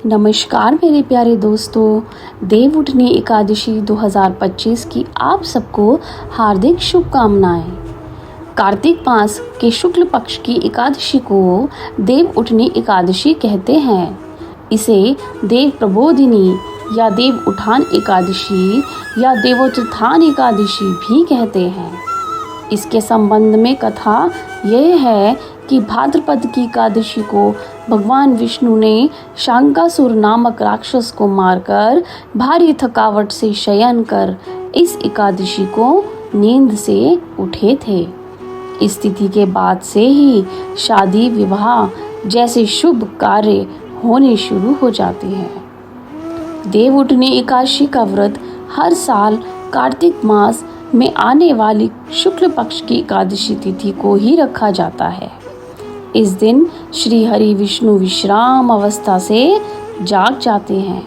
नमस्कार मेरे प्यारे दोस्तों, देवउठनी एकादशी 2025 की आप सबको हार्दिक शुभकामनाएं। कार्तिक मास के शुक्ल पक्ष की एकादशी को देवउठनी एकादशी कहते हैं। इसे देव प्रबोधिनी या देव उठान एकादशी या देवोत्थान एकादशी भी कहते हैं। इसके संबंध में कथा यह है कि भाद्रपद की एकादशी को भगवान विष्णु ने शांकासुर नामक राक्षस को मारकर भारी थकावट से शयन कर इस एकादशी को नींद से उठे थे। इस तिथि के बाद से ही शादी विवाह जैसे शुभ कार्य होने शुरू हो जाते हैं। देवउठनी एकादशी का व्रत हर साल कार्तिक मास में आने वाली शुक्ल पक्ष की एकादशी तिथि को ही रखा जाता है। इस दिन श्री हरि विष्णु विश्राम अवस्था से जाग जाते हैं।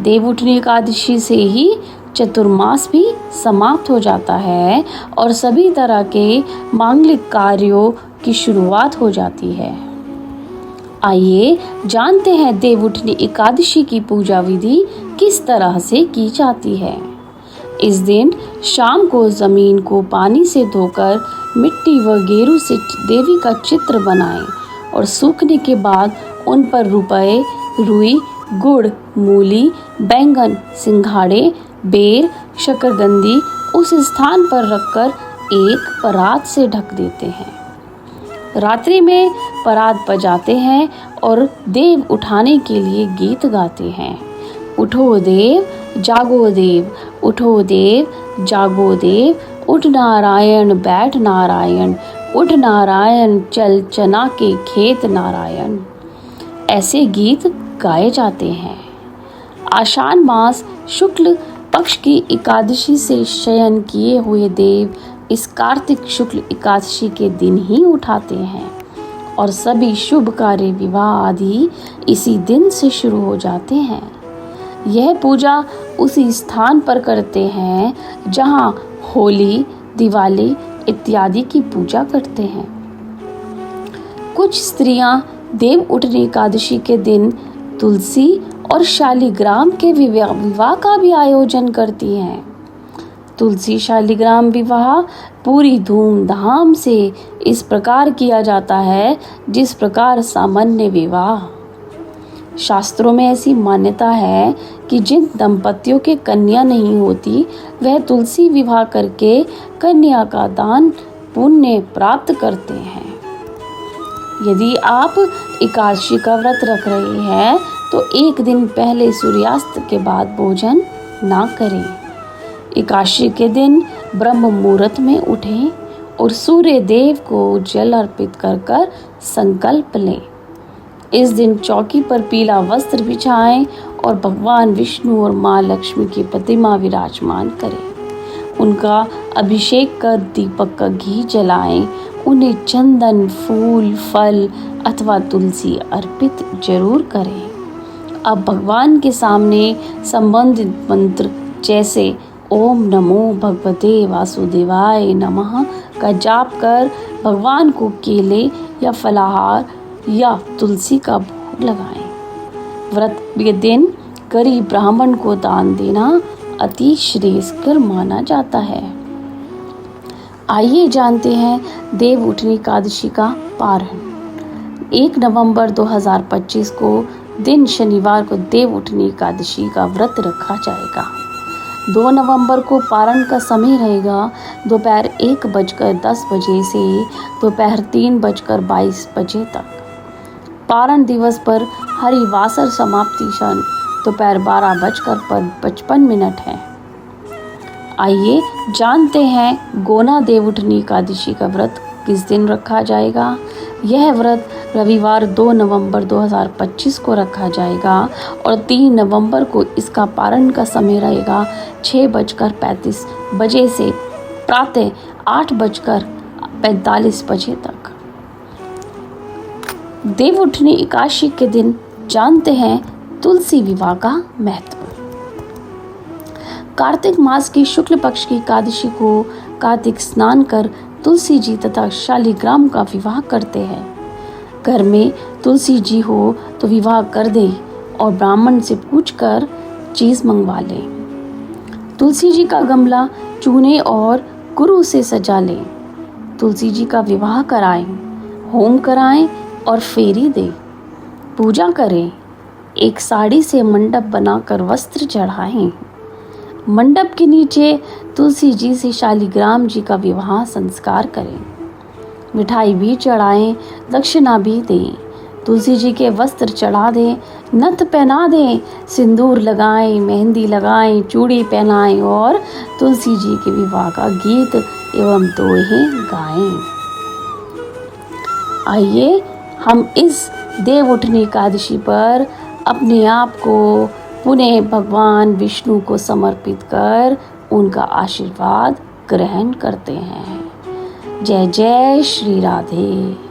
देवउठनी एकादशी से ही चतुर्मास भी समाप्त हो जाता है और सभी तरह के मांगलिक कार्यों की शुरुआत हो जाती है। आइए जानते हैं देवउठनी एकादशी की पूजा विधि किस तरह से की जाती है। इस दिन शाम को जमीन को पानी से धोकर मिट्टी व गेरू से देवी का चित्र बनाएं और सूखने के बाद उन पर रुपए, रुई, गुड़, मूली, बैंगन, सिंघाड़े, बेर, शकरकंदी उस स्थान पर रखकर एक परात से ढक देते हैं। रात्रि में परात बजाते हैं और देव उठाने के लिए गीत गाते हैं। उठो देव जागो देव, उठो देव जागो देव, उठ नारायण बैठ नारायण, उठ नारायण चल चना के खेत नारायण। ऐसे गीत गाए जाते हैं। आषाढ़ मास शुक्ल पक्ष की एकादशी से शयन किए हुए देव इस कार्तिक शुक्ल एकादशी के दिन ही उठाते हैं और सभी शुभ कार्य विवाह आदि इसी दिन से शुरू हो जाते हैं। यह पूजा उसी स्थान पर करते हैं जहां होली, दिवाली इत्यादि की पूजा करते हैं। कुछ स्त्रियां देवउठनी एकादशी के दिन तुलसी और शालिग्राम के विवाह का भी आयोजन करती हैं। तुलसी शालिग्राम विवाह पूरी धूमधाम से इस प्रकार किया जाता है जिस प्रकार सामान्य विवाह। शास्त्रों में ऐसी मान्यता है कि जिन दंपतियों के कन्या नहीं होती वह तुलसी विवाह करके कन्या का दान पुण्य प्राप्त करते हैं। यदि आप एकादशी का व्रत रख रहे हैं तो एक दिन पहले सूर्यास्त के बाद भोजन ना करें। एकादशी के दिन ब्रह्म मुहूर्त में उठें और सूर्य देव को जल अर्पित कर संकल्प लें। इस दिन चौकी पर पीला वस्त्र बिछाएं और भगवान विष्णु और माँ लक्ष्मी की प्रतिमा विराजमान करें। उनका अभिषेक कर दीपक का घी जलाएं। उन्हें चंदन, फूल, फल अथवा तुलसी अर्पित जरूर करें। अब भगवान के सामने संबंधित मंत्र जैसे ओम नमो भगवते वासुदेवाय नमः का जाप कर भगवान को केले या फलाहार या तुलसी का भोग लगाएं। व्रत के दिन गरीब ब्राह्मण को दान देना अति श्रेयस्कर माना जाता है। आइए जानते हैं देवउठनी एकादशी का पारण। 1 नवंबर 2025 को दिन शनिवार को देवउठनी एकादशी का व्रत रखा जाएगा। 2 नवंबर को पारण का समय रहेगा दोपहर 1:10 बजे से दोपहर 3:22 बजे तक। पारण दिवस पर हरिवासर समाप्ति क्षण दोपहर 12:55 है। आइए जानते हैं गोना देवउठनी एकादशी का व्रत किस दिन रखा जाएगा। यह व्रत रविवार 2 नवंबर 2025 को रखा जाएगा और 3 नवंबर को इसका पारण का समय रहेगा 6:35 बजे से प्रातः 8:45 बजे तक। देवउठनी एकादशी के दिन जानते हैं तुलसी विवाह का महत्व। कार्तिक मास की शुक्ल पक्ष की एकादशी को कार्तिक स्नान कर तुलसी जी तथा शालिग्राम का विवाह करते हैं। घर में तुलसी जी हो तो विवाह कर दें और ब्राह्मण से पूछकर चीज़ मंगवा लें। तुलसी जी का गमला चूने और कुरु से सजा लें। तुलसी जी का विवाह कराएं, होम कराएं और फेरी दें। पूजा करें। एक साड़ी से मंडप बनाकर वस्त्र चढ़ाएं। मंडप के नीचे तुलसी जी से शालिग्राम जी का विवाह संस्कार करें। मिठाई भी चढ़ाएं, दक्षिणा भी दें। तुलसी जी के वस्त्र चढ़ा दें, नथ पहना दें, सिंदूर लगाएं, मेहंदी लगाएं, चूड़ी पहनाएं और तुलसी जी के विवाह का गीत एवं दोहे गाएं। आइए हम इस देव उठनी एकादशी पर अपने आप को पुनः भगवान विष्णु को समर्पित कर उनका आशीर्वाद ग्रहण करते हैं। जय जय श्री राधे।